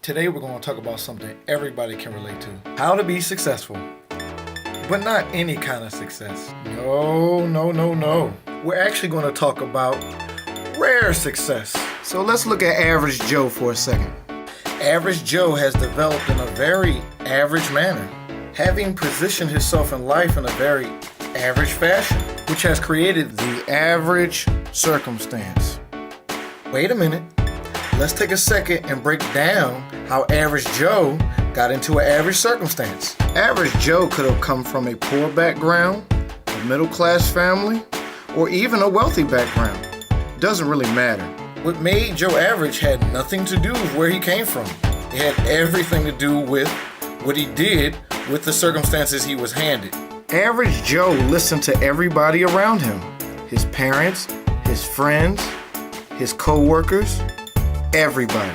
Today we're going to talk about something everybody can relate to. How to be successful. But not any kind of success. No. We're actually going to talk about rare success. So let's look at Average Joe for a second. Average Joe has developed in a very average manner, having positioned himself in life in a very average fashion, which has created The average circumstance. Wait a minute. Let's take a second and break down how Average Joe got into an average circumstance. Average Joe could have come from a poor background, a middle-class family, or even a wealthy background. Doesn't really matter. What made Joe average had nothing to do with where he came from. It had everything to do with what he did with the circumstances he was handed. Average Joe listened to everybody around him. His parents, his friends, his co-workers, everybody.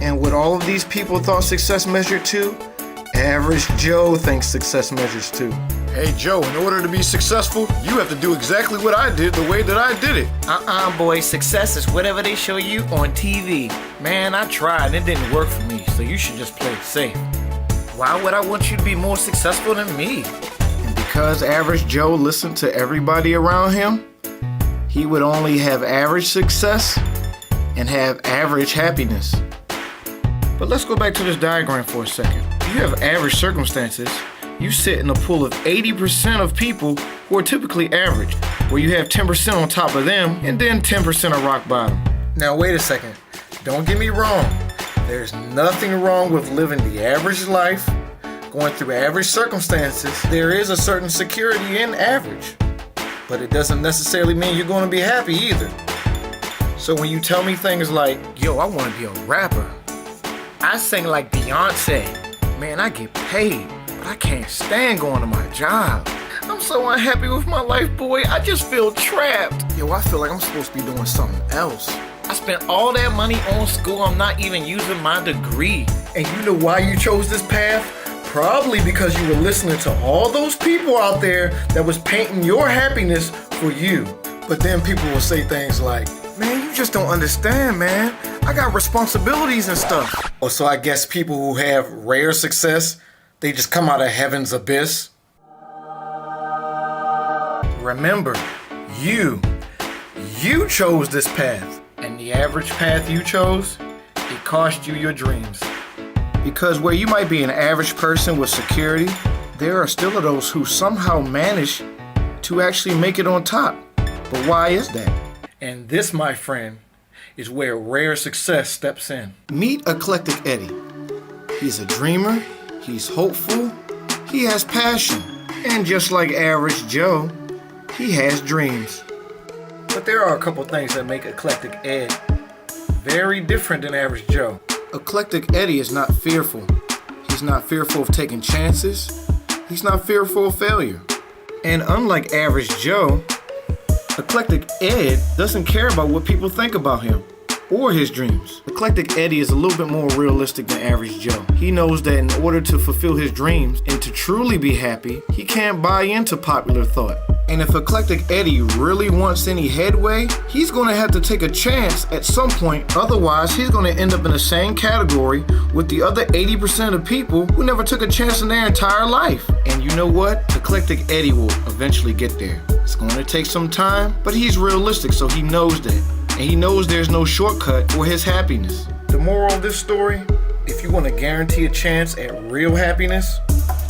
And what all of these people thought success measured to, Average Joe thinks success measures to. Hey Joe, in order to be successful, you have to do exactly what I did the way that I did it. Boy, success is whatever they show you on TV. Man, I tried and it didn't work for me, so you should just play it safe. Why would I want you to be more successful than me? And because Average Joe listened to everybody around him, he would only have average success and have average happiness. But let's go back to this diagram for a second. If you have average circumstances, you sit in a pool of 80% of people who are typically average, where you have 10% on top of them and then 10% are rock bottom. Now wait a second. Don't get me wrong. There's nothing wrong with living the average life, going through average circumstances. There is a certain security in average, but it doesn't necessarily mean you're going to be happy either. So when you tell me things like, Yo, I want to be a rapper. I sing like Beyonce. Man, I get paid, but I can't stand going to my job. I'm so unhappy with my life, boy. I just feel trapped. Yo, I feel like I'm supposed to be doing something else. I spent all that money on school. I'm not even using my degree. and you know why you chose this path? Probably because you were listening to all those people out there that was painting your happiness for you. But then people will say things like, Man, you just don't understand, man. I got responsibilities and stuff. oh, so I guess people who have rare success, they just come out of heaven's abyss. Remember, you chose this path. And the average path you chose, it cost you your dreams. Because where you might be an average person with security, there are still those who somehow manage to actually make it on top. But why is that? And this, my friend, is where rare success steps in. Meet Eclectic Eddie. He's a dreamer, he's hopeful, he has passion, and just like Average Joe, he has dreams. But there are a couple things that make Eclectic Ed very different than Average Joe. Eclectic Eddie is not fearful. He's not fearful of taking chances. He's not fearful of failure. And unlike Average Joe, Eclectic Ed doesn't care about what people think about him or his dreams. Eclectic Eddie is a little bit more realistic than Average Joe. He knows that in order to fulfill his dreams and to truly be happy, he can't buy into popular thought. And if Eclectic Eddie really wants any headway, he's going to have to take a chance at some point. Otherwise, he's going to end up in the same category with the other 80% of people who never took a chance in their entire life. And you know what? Eclectic Eddie will eventually get there. It's going to take some time, but he's realistic, so he knows that. And he knows there's no shortcut for his happiness. The moral of this story, if you want to guarantee a chance at real happiness,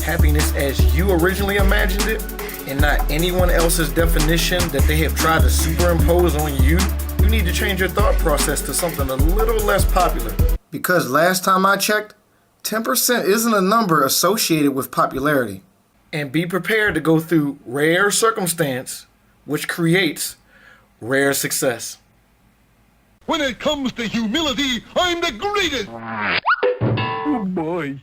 happiness as you originally imagined it, and not anyone else's definition that they have tried to superimpose on you, you need to change your thought process to something a little less popular. Because last time I checked, 10% isn't a number associated with popularity. And be prepared to go through rare circumstance, which creates rare success. When it comes to humility, I'm the greatest. Oh boy.